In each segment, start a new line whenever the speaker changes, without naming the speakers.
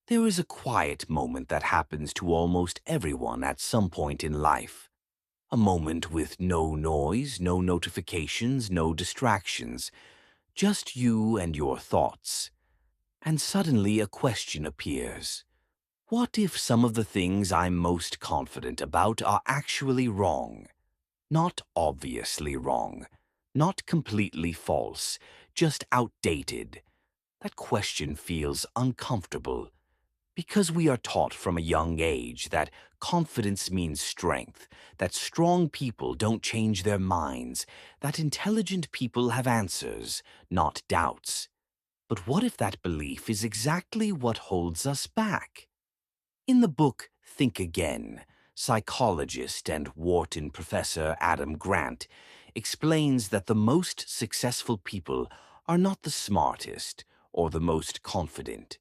There is a quiet moment that happens to almost everyone at some point in life. A moment with no noise, no notifications, no distractions, just you and your thoughts. And suddenly a question appears. What if some of the things I'm most confident about are actually wrong? Not obviously wrong, not completely false, just outdated. That question feels uncomfortable because we are taught from a young age that confidence means strength, that strong people don't change their minds, that intelligent people have answers, not doubts. But what if that belief is exactly what holds us back? In the book Think Again, psychologist and Wharton professor Adam Grant explains that the most successful people are not the smartest or the most confident.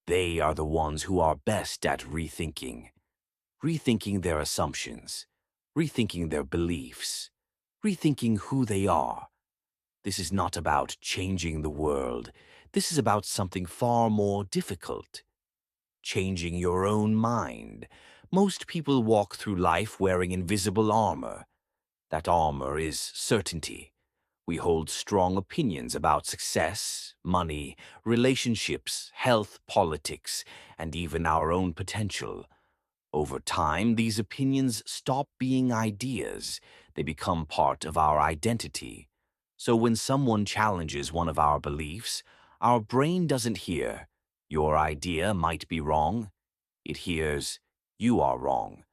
They are the ones who are best at rethinking their assumptions, rethinking their beliefs, rethinking who they are. This is not about changing the world. This is about something far more difficult: changing your own mind. Most people walk through life wearing invisible armor. That armor is certainty. We hold strong opinions about success, money, relationships, health, politics, and even our own potential. Over time, these opinions stop being ideas. They become part of our identity. So when someone challenges one of our beliefs, our brain doesn't hear, "Your idea might be wrong." It hears, "You are wrong."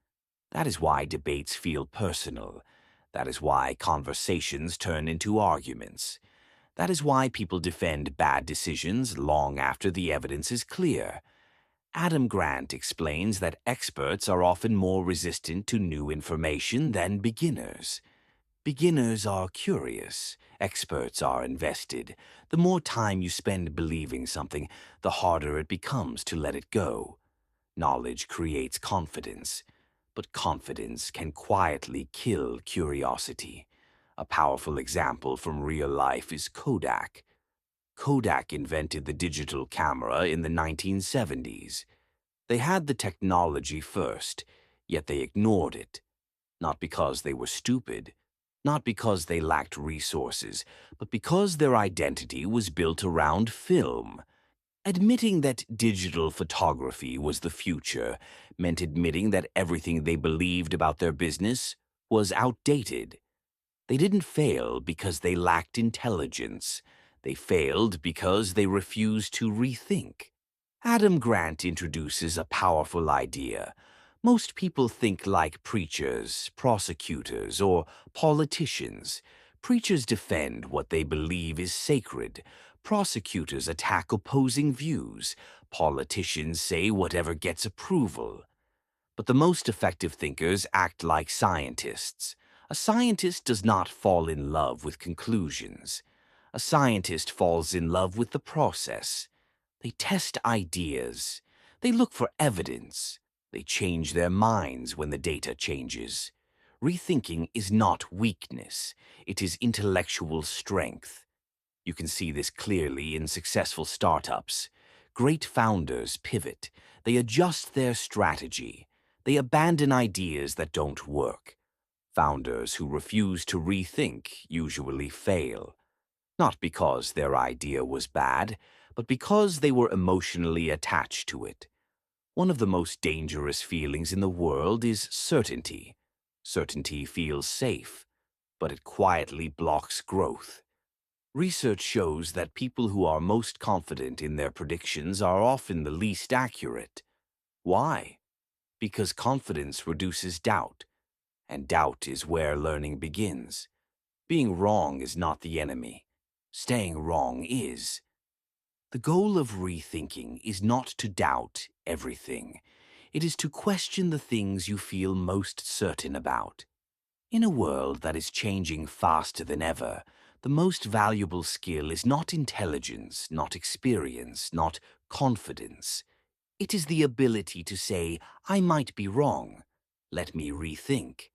That is why debates feel personal. That is why conversations turn into arguments. That is why people defend bad decisions long after the evidence is clear. Adam Grant explains that experts are often more resistant to new information than beginners. Beginners are curious, experts are invested. The more time you spend believing something, the harder it becomes to let it go. Knowledge creates confidence, but confidence can quietly kill curiosity. A powerful example from real life is Kodak. Kodak invented the digital camera in the 1970s. They had the technology first, yet they ignored it. Not because they were stupid, not because they lacked resources, but because their identity was built around film. Admitting that digital photography was the future meant admitting that everything they believed about their business was outdated. They didn't fail because they lacked intelligence. They failed because they refused to rethink. Adam Grant introduces a powerful idea. Most people think like preachers, prosecutors, or politicians. Preachers defend what they believe is sacred. Prosecutors attack opposing views. Politicians say whatever gets approval. But the most effective thinkers act like scientists. A scientist does not fall in love with conclusions. A scientist falls in love with the process. They test ideas. They look for evidence. They change their minds when the data changes. Rethinking is not weakness. It is intellectual strength. You can see this clearly in successful startups. Great founders pivot. They adjust their strategy. They abandon ideas that don't work. Founders who refuse to rethink usually fail. Not because their idea was bad, but because they were emotionally attached to it. One of the most dangerous feelings in the world is certainty. Certainty feels safe, but it quietly blocks growth. Research shows that people who are most confident in their predictions are often the least accurate. Why? Because confidence reduces doubt, and doubt is where learning begins. Being wrong is not the enemy. Staying wrong is. The goal of rethinking is not to doubt everything. It is to question the things you feel most certain about. In a world that is changing faster than ever, the most valuable skill is not intelligence, not experience, not confidence. It is the ability to say, "I might be wrong. Let me rethink."